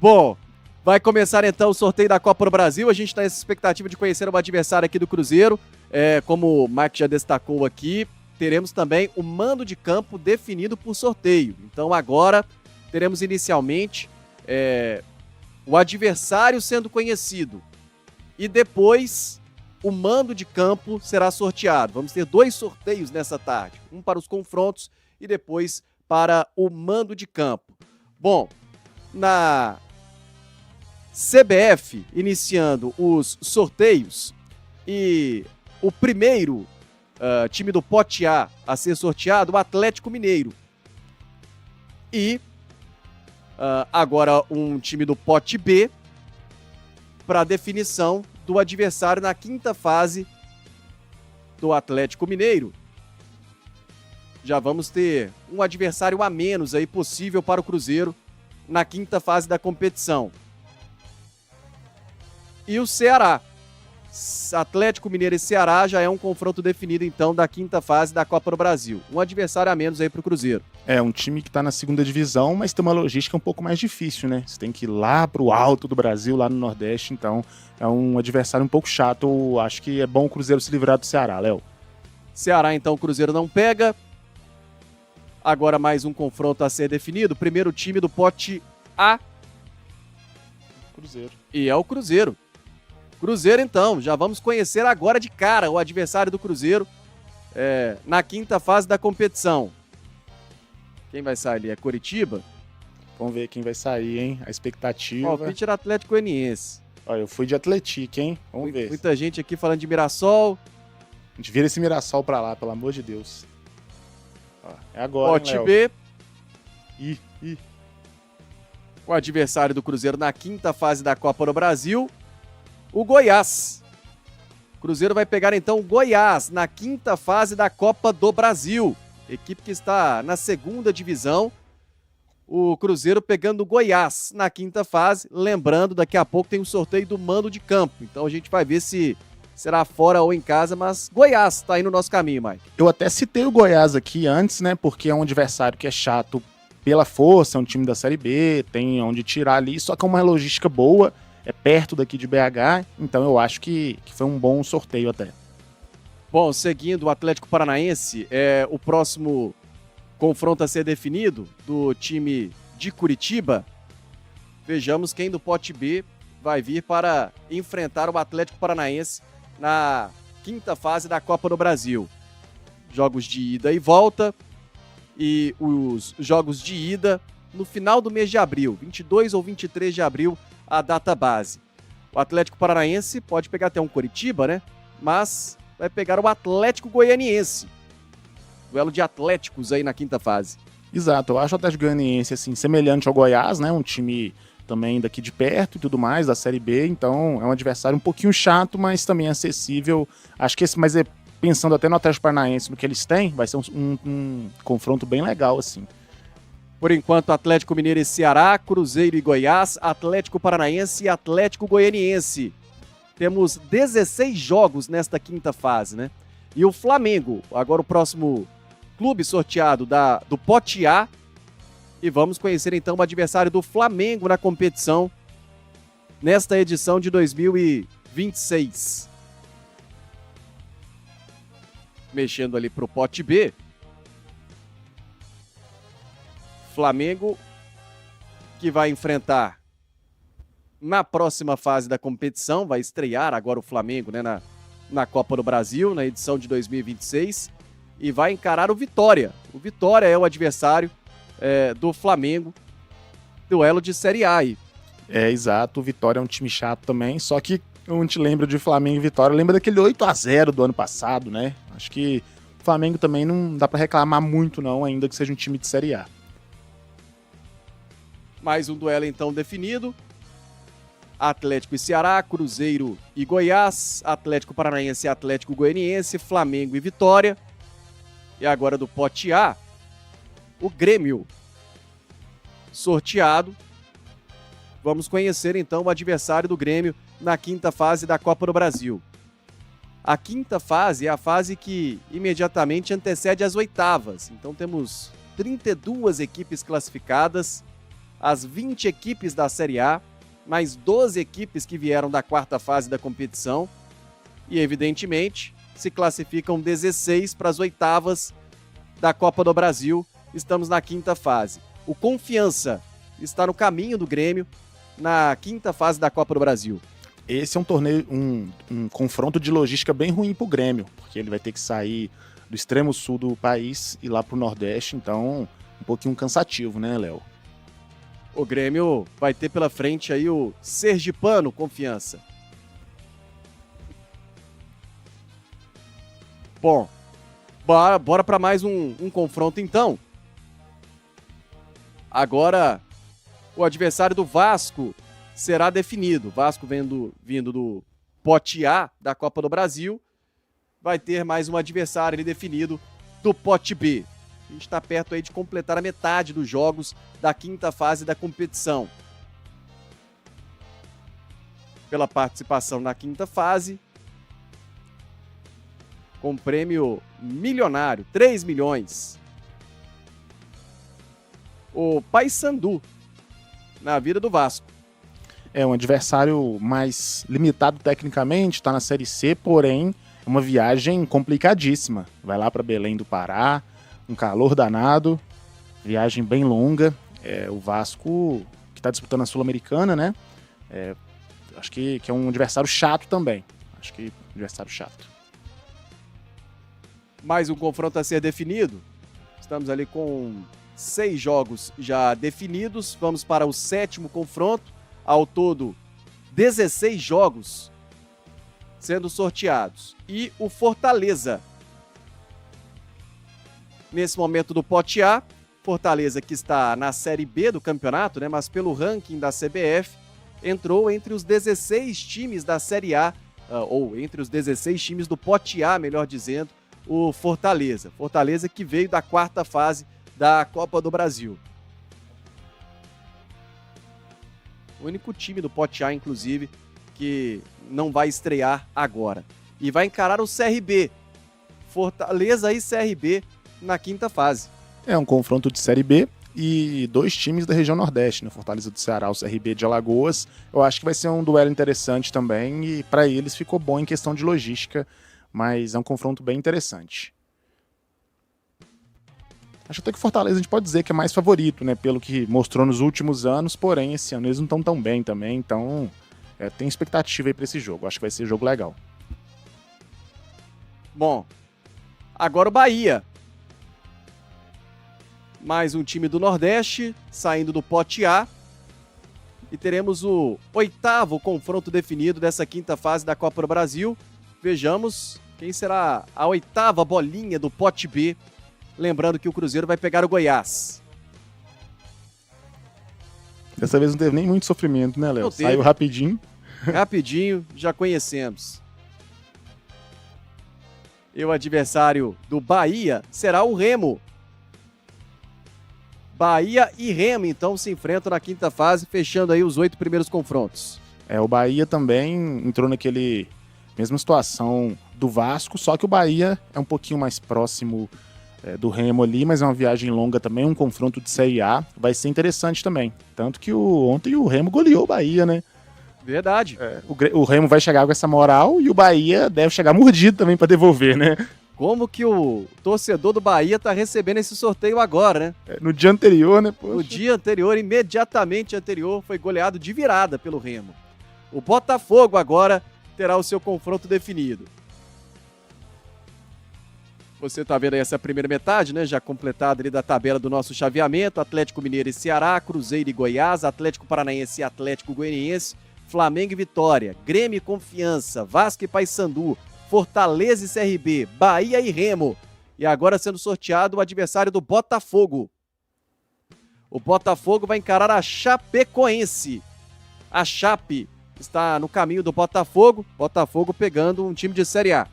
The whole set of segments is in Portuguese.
Bom, vai começar então o sorteio da Copa do Brasil. A gente está nessa expectativa de conhecer o adversário aqui do Cruzeiro. Como o Mike já destacou aqui, teremos também o mando de campo definido por sorteio. Então agora teremos inicialmente o adversário sendo conhecido e depois o mando de campo será sorteado. Vamos ter 2 sorteios nessa tarde, um para os confrontos e depois para o mando de campo. Bom, na CBF iniciando os sorteios e o primeiro time do pote A ser sorteado, o Atlético Mineiro. E agora um time do pote B para definição do adversário na 5ª fase do Atlético Mineiro. Já vamos ter um adversário a menos aí possível para o Cruzeiro na 5ª fase da competição. E o Ceará. Atlético Mineiro e Ceará já é um confronto definido, então, da 5ª fase da Copa do Brasil. Um adversário a menos aí pro Cruzeiro. É um time que tá na 2ª divisão, mas tem uma logística um pouco mais difícil, né? Você tem que ir lá pro alto do Brasil, lá no Nordeste, então é um adversário um pouco chato. Eu acho que é bom o Cruzeiro se livrar do Ceará, Léo. Ceará, então, o Cruzeiro não pega. Agora mais um confronto a ser definido. Primeiro time do pote A. Cruzeiro. E é o Cruzeiro. Cruzeiro, então, já vamos conhecer agora de cara o adversário do Cruzeiro na 5ª fase da competição. Quem vai sair ali? É Coritiba? Vamos ver quem vai sair, hein? A expectativa. Ó, o pitch era Atlético Goianiense. Olha, eu fui de Atlético, hein? Vamos ver. Muita gente aqui falando de Mirassol. A gente vira esse Mirassol pra lá, pelo amor de Deus. Ó, é agora, Pote hein, B. Ih. O adversário do Cruzeiro na 5ª fase da Copa do Brasil, o Goiás. O Cruzeiro vai pegar então o Goiás na 5ª fase da Copa do Brasil. Equipe que está na 2ª divisão. O Cruzeiro pegando o Goiás na 5ª fase. Lembrando, daqui a pouco tem um sorteio do mando de campo. Então a gente vai ver se será fora ou em casa, mas Goiás está aí no nosso caminho, Mike. Eu até citei o Goiás aqui antes, né? Porque é um adversário que é chato pela força, é um time da Série B, tem onde tirar ali, só que é uma logística boa. É perto daqui de BH, então eu acho que foi um bom sorteio até. Bom, seguindo o Atlético Paranaense, o próximo confronto a ser definido do time de Curitiba. Vejamos quem do pote B vai vir para enfrentar o Atlético Paranaense na 5ª fase da Copa do Brasil. Jogos de ida e volta, e os jogos de ida no final do mês de abril, 22 ou 23 de abril, a data base. O Atlético Paranaense pode pegar até um Coritiba, né? Mas vai pegar o Atlético Goianiense. Duelo de Atléticos aí na 5ª fase. Exato, eu acho o Atlético Goianiense assim, semelhante ao Goiás, né? Um time também daqui de perto e tudo mais, da Série B, então é um adversário um pouquinho chato, mas também acessível. Acho que mas pensando até no Atlético Paranaense, no que eles têm, vai ser um confronto bem legal, assim. Por enquanto, Atlético Mineiro e Ceará, Cruzeiro e Goiás, Atlético Paranaense e Atlético Goianiense. Temos 16 jogos nesta 5ª fase, né? E o Flamengo, agora o próximo clube sorteado do pote A. E vamos conhecer então o adversário do Flamengo na competição nesta edição de 2026. Mexendo ali para o pote B. Flamengo, que vai enfrentar na próxima fase da competição, vai estrear agora o Flamengo, né, na Copa do Brasil, na edição de 2026, e vai encarar o Vitória. O Vitória é o adversário do Flamengo, duelo de Série A aí. É, exato, o Vitória é um time chato também, só que a gente lembra de Flamengo e Vitória, lembra daquele 8-0 do ano passado, né? Acho que o Flamengo também não dá pra reclamar muito não, ainda que seja um time de Série A. Mais um duelo então definido. Atlético e Ceará, Cruzeiro e Goiás, Atlético Paranaense e Atlético Goianiense, Flamengo e Vitória. E agora do pote A, o Grêmio. Sorteado. Vamos conhecer então o adversário do Grêmio na 5ª fase da Copa do Brasil. A 5ª fase é a fase que imediatamente antecede as 8ª. Então temos 32 equipes classificadas as 20 equipes da Série A, mais 12 equipes que vieram da quarta fase da competição e, evidentemente, se classificam 16 para as oitavas da Copa do Brasil. Estamos na quinta fase. O Confiança está no caminho do Grêmio na quinta fase da Copa do Brasil. Esse é um torneio, um confronto de logística bem ruim pro Grêmio, porque ele vai ter que sair do extremo sul do país e ir lá pro Nordeste, então um pouquinho cansativo, né, Léo? O Grêmio vai ter pela frente aí o Sergipano Confiança. Bom, bora para mais um confronto então. Agora, o adversário do Vasco será definido. Vasco vindo do pote A da Copa do Brasil, vai ter mais um adversário ali definido do pote B. A gente está perto aí de completar a metade dos jogos da quinta fase da competição. Pela participação na quinta fase, com prêmio milionário, 3 milhões. O Paysandu, na vida do Vasco. É um adversário mais limitado tecnicamente, está na Série C, porém é uma viagem complicadíssima. Vai lá para Belém do Pará, um calor danado, viagem bem longa. O Vasco, que está disputando a Sul-Americana, né? Acho que é um adversário chato também. Acho que adversário chato. Mais um confronto a ser definido. Estamos ali com 6 jogos já definidos. Vamos para o 7º confronto. Ao todo, 16 jogos sendo sorteados. E o Fortaleza, nesse momento do pote A, Fortaleza que está na Série B do campeonato, né, mas pelo ranking da CBF, entrou entre os 16 times da Série A, ou entre os 16 times do pote A, melhor dizendo, o Fortaleza. Fortaleza que veio da quarta fase da Copa do Brasil. O único time do pote A, inclusive, que não vai estrear agora. E vai encarar o CRB. Fortaleza e CRB na quinta fase. É um confronto de Série B e 2 times da região Nordeste, né? Fortaleza do Ceará, o CRB de Alagoas. Eu acho que vai ser um duelo interessante também e para eles ficou bom em questão de logística, mas é um confronto bem interessante. Acho até que o Fortaleza a gente pode dizer que é mais favorito, né? Pelo que mostrou nos últimos anos, porém esse ano eles não estão tão bem também, então tem expectativa aí para esse jogo. Acho que vai ser jogo legal. Bom, agora o Bahia. Mais um time do Nordeste, saindo do pote A. E teremos o 8º confronto definido dessa quinta fase da Copa do Brasil. Vejamos quem será a 8ª bolinha do pote B. Lembrando que o Cruzeiro vai pegar o Goiás. Dessa vez não teve nem muito sofrimento, né, Léo? Saiu rapidinho. Rapidinho, já conhecemos. E o adversário do Bahia será o Remo. Bahia e Remo, então, se enfrentam na quinta fase, fechando aí os 8 primeiros confrontos. O Bahia também entrou naquele mesma situação do Vasco, só que o Bahia é um pouquinho mais próximo do Remo ali, mas é uma viagem longa também, um confronto de Série A, vai ser interessante também. Tanto que ontem o Remo goleou o Bahia, né? Verdade. O Remo vai chegar com essa moral e o Bahia deve chegar mordido também para devolver, né? Como que o torcedor do Bahia tá recebendo esse sorteio agora, né? No dia anterior, né? Poxa. No dia anterior, imediatamente anterior, foi goleado de virada pelo Remo. O Botafogo agora terá o seu confronto definido. Você tá vendo aí essa primeira metade, né? Já completada ali da tabela do nosso chaveamento. Atlético Mineiro e Ceará, Cruzeiro e Goiás, Atlético Paranaense e Atlético Goianiense, Flamengo e Vitória, Grêmio e Confiança, Vasco e Paysandu, Fortaleza e CRB, Bahia e Remo. E agora sendo sorteado o adversário do Botafogo. O Botafogo vai encarar a Chapecoense. A Chape está no caminho do Botafogo. Botafogo pegando um time de Série A.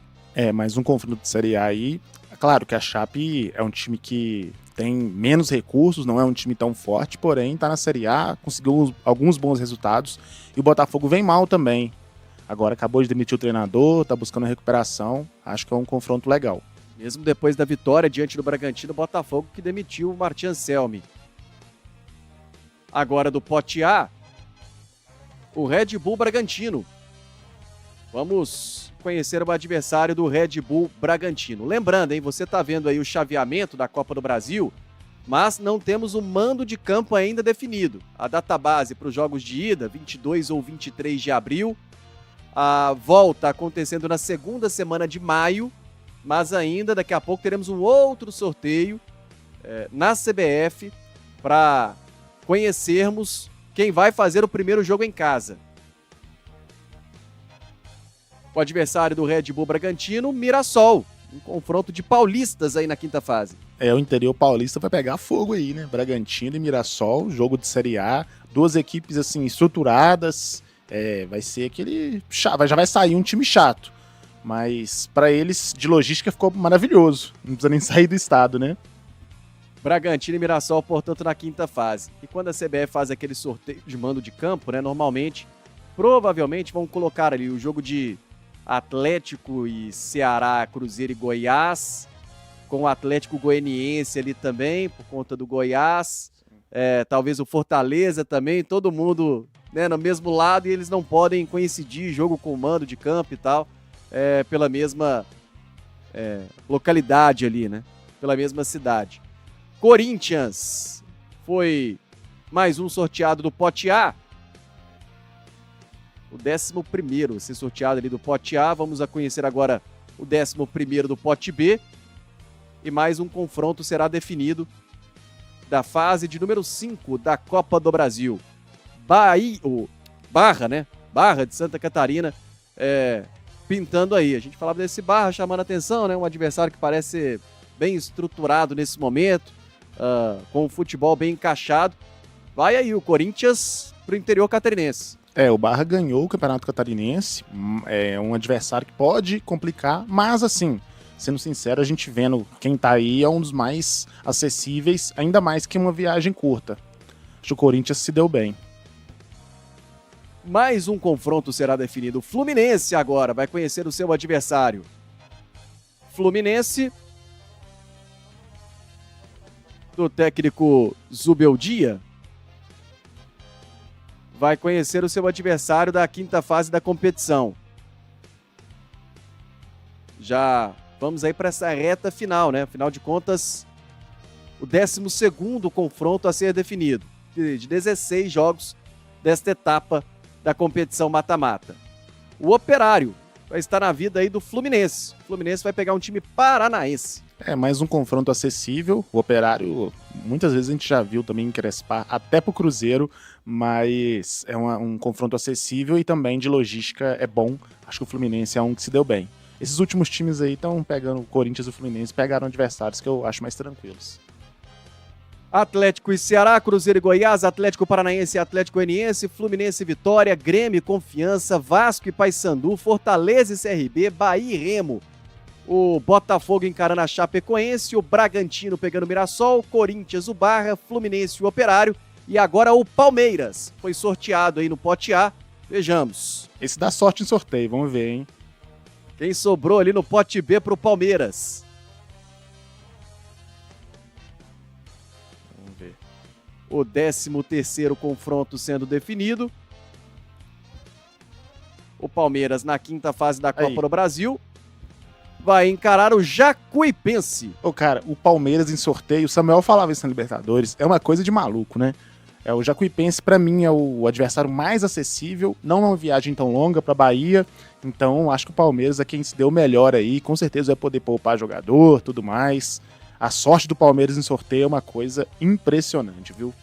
Mais um confronto de Série A aí. Claro que a Chape é um time que tem menos recursos, não é um time tão forte, porém está na Série A, conseguiu alguns bons resultados. E o Botafogo vem mal também. Agora acabou de demitir o treinador, está buscando a recuperação. Acho que é um confronto legal. Mesmo depois da vitória diante do Bragantino, o Botafogo que demitiu o Martin Anselmi. agora do pote A, o Red Bull Bragantino. Vamos conhecer o adversário do Red Bull Bragantino. Lembrando, hein, você está vendo aí o chaveamento da Copa do Brasil, mas não temos o mando de campo ainda definido. A database para os jogos de ida, 22 ou 23 de abril. A volta acontecendo na segunda semana de maio, mas ainda daqui a pouco teremos um outro sorteio na CBF para conhecermos quem vai fazer o primeiro jogo em casa. O adversário do Red Bull Bragantino, Mirassol. Um confronto de paulistas aí na quinta fase. O interior paulista vai pegar fogo aí, né? Bragantino e Mirassol, jogo de Série A, duas equipes assim estruturadas. Vai ser aquele já vai sair um time chato. Mas para eles de logística ficou maravilhoso. Não precisa nem sair do estado, né? Bragantino e Mirassol, portanto, na quinta fase. E quando a CBF faz aquele sorteio de mando de campo, né? Normalmente, provavelmente vão colocar ali o jogo de Atlético e Ceará, Cruzeiro e Goiás, com o Atlético Goianiense ali também, por conta do Goiás, talvez o Fortaleza também, todo mundo, né, no mesmo lado, e eles não podem coincidir, jogo com mando de campo e tal, pela mesma localidade ali, né, pela mesma cidade. Corinthians foi mais um sorteado do pote A, o 11º a ser sorteado ali do pote A. Vamos a conhecer agora o 11º do pote B. E mais um confronto será definido da fase de número 5 da Copa do Brasil. Barra, né? Barra de Santa Catarina pintando aí. A gente falava desse Barra chamando a atenção, né? Um adversário que parece bem estruturado nesse momento, com o futebol bem encaixado. Vai aí o Corinthians pro interior catarinense. O Barra ganhou o Campeonato Catarinense, é um adversário que pode complicar, mas assim, sendo sincero, a gente vendo quem tá aí é um dos mais acessíveis, ainda mais que uma viagem curta. Acho que o Corinthians se deu bem. Mais um confronto será definido. O Fluminense agora vai conhecer o seu adversário. Fluminense, do técnico Zubeldia, vai conhecer o seu adversário da quinta fase da competição. Já vamos aí para essa reta final, né? Afinal de contas, o 12º confronto a ser definido, de 16 jogos desta etapa da competição mata-mata. O Operário vai estar na vida aí do Fluminense. O Fluminense vai pegar um time paranaense. Mais um confronto acessível. O Operário, muitas vezes a gente já viu também encrespar até pro Cruzeiro, mas é um confronto acessível e também de logística é bom. Acho que o Fluminense é um que se deu bem. Esses últimos times aí estão pegando, o Corinthians e o Fluminense pegaram adversários que eu acho mais tranquilos. Atlético e Ceará, Cruzeiro e Goiás, Atlético Paranaense e Atlético Goianiense, Fluminense e Vitória, Grêmio e Confiança, Vasco e Paysandu, Fortaleza e CRB, Bahia e Remo. O Botafogo encarando a Chapecoense, o Bragantino pegando o Mirassol, Corinthians, o Barra, Fluminense e o Operário. E agora o Palmeiras foi sorteado aí no pote A. Vejamos. Esse dá sorte em sorteio, vamos ver, hein? Quem sobrou ali no pote B pro Palmeiras? Vamos ver. O 13º confronto sendo definido. O Palmeiras na quinta fase da Copa do Brasil vai encarar o Jacuipense. Cara, o Palmeiras em sorteio, o Samuel falava isso na Libertadores, é uma coisa de maluco, né? O Jacuipense, pra mim, é o adversário mais acessível, não é uma viagem tão longa pra Bahia, então acho que o Palmeiras é quem se deu melhor aí, com certeza vai poder poupar jogador, tudo mais. A sorte do Palmeiras em sorteio é uma coisa impressionante, viu?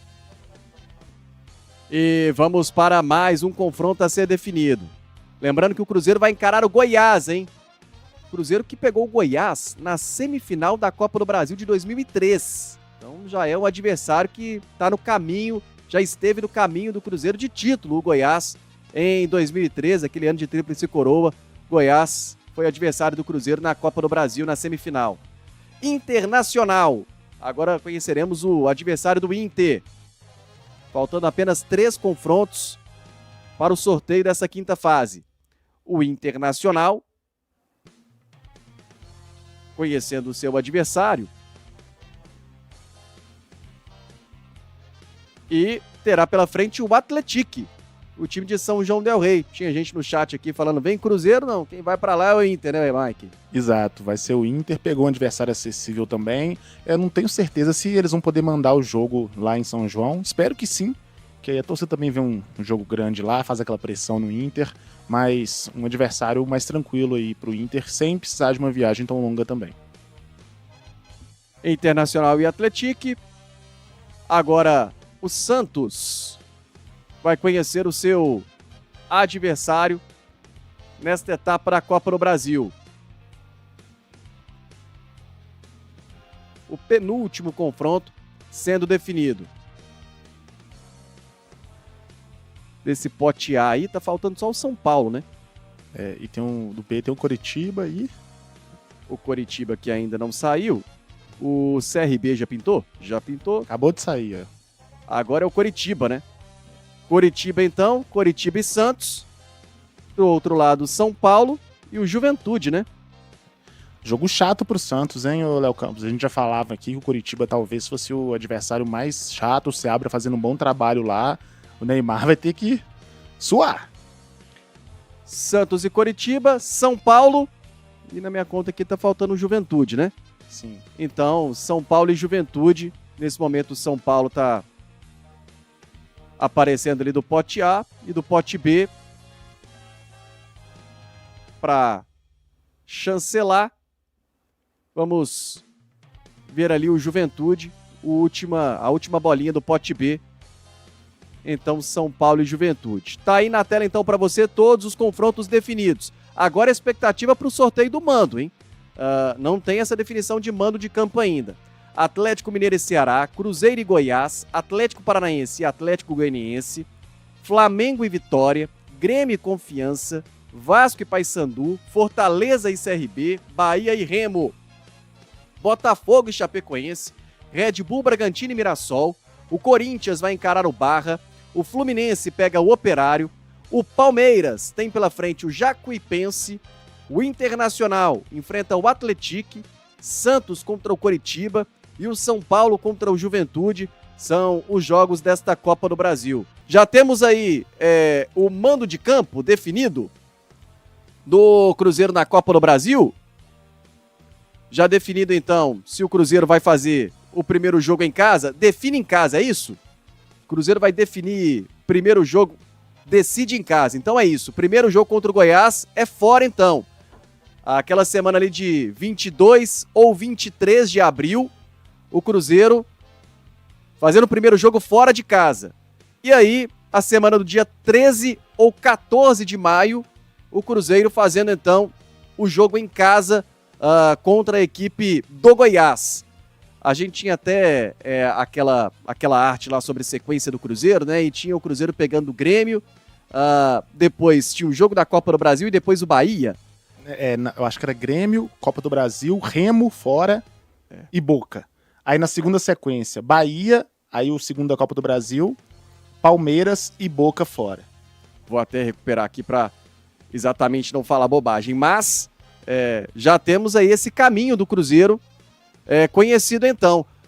E vamos para mais um confronto a ser definido. Lembrando que o Cruzeiro vai encarar o Goiás, hein? Cruzeiro que pegou o Goiás na semifinal da Copa do Brasil de 2003. Então já é um adversário que está no caminho, já esteve no caminho do Cruzeiro de título, o Goiás, em 2013, aquele ano de tríplice coroa. Goiás foi adversário do Cruzeiro na Copa do Brasil, na semifinal. Internacional. Agora conheceremos o adversário do Inter. Faltando apenas 3 confrontos para o sorteio dessa quinta fase. O Internacional, conhecendo o seu adversário, e terá pela frente o Atlético, o time de São João del Rei. Tinha gente no chat aqui falando, vem Cruzeiro, não, quem vai pra lá é o Inter, né, Mike? Exato, vai ser o Inter, pegou um adversário acessível também. Eu não tenho certeza se eles vão poder mandar o jogo lá em São João, espero que sim, que aí a torcida também vê um jogo grande lá, faz aquela pressão no Inter, mas um adversário mais tranquilo aí pro Inter, sem precisar de uma viagem tão longa também. Internacional e Atlético. Agora o Santos vai conhecer o seu adversário nesta etapa da Copa do Brasil. O penúltimo confronto sendo definido. Desse pote A aí, tá faltando só o São Paulo, né? E do B tem o Coritiba e... O Coritiba que ainda não saiu. O CRB já pintou? Já pintou. Acabou de sair, ó. Agora é o Coritiba, né? Coritiba, então, Coritiba e Santos. Do outro lado, São Paulo e o Juventude, né? Jogo chato pro Santos, hein, Léo Campos? A gente já falava aqui que o Coritiba talvez fosse o adversário mais chato, o Seabra fazendo um bom trabalho lá. O Neymar vai ter que suar. Santos e Coritiba, São Paulo. E na minha conta aqui tá faltando o Juventude, né? Sim. Então, São Paulo e Juventude. Nesse momento, o São Paulo tá aparecendo ali do pote A e do pote B para chancelar. Vamos ver ali o Juventude, a última bolinha do pote B. Então, São Paulo e Juventude. Tá aí na tela, então, para você todos os confrontos definidos. Agora a expectativa para o sorteio do mando, hein? Não tem essa definição de mando de campo ainda. Atlético Mineiro e Ceará, Cruzeiro e Goiás, Atlético Paranaense e Atlético Goianiense, Flamengo e Vitória, Grêmio e Confiança, Vasco e Paysandu, Fortaleza e CRB, Bahia e Remo, Botafogo e Chapecoense, Red Bull, Bragantino e Mirassol, o Corinthians vai encarar o Barra, o Fluminense pega o Operário, o Palmeiras tem pela frente o Jacuipense, o Internacional enfrenta o Atlético, Santos contra o Coritiba e o São Paulo contra o Juventude. São os jogos desta Copa do Brasil. Já temos aí o mando de campo definido do Cruzeiro na Copa do Brasil. Já definido então se o Cruzeiro vai fazer o primeiro jogo em casa. Define em casa, é isso? O Cruzeiro vai definir primeiro jogo, decide em casa. Então é isso. Primeiro jogo contra o Goiás é fora então. Aquela semana ali de 22 ou 23 de abril, o Cruzeiro fazendo o primeiro jogo fora de casa. E aí, a semana do dia 13 ou 14 de maio, o Cruzeiro fazendo então o jogo em casa contra a equipe do Goiás. A gente tinha até aquela arte lá sobre sequência do Cruzeiro, né? E tinha o Cruzeiro pegando o Grêmio, depois tinha o jogo da Copa do Brasil e depois o Bahia. Eu acho que era Grêmio, Copa do Brasil, Remo fora e Boca. Aí na segunda sequência, Bahia, aí o segundo da Copa do Brasil, Palmeiras e Boca fora. Vou até recuperar aqui para exatamente não falar bobagem, mas já temos aí esse caminho do Cruzeiro conhecido então.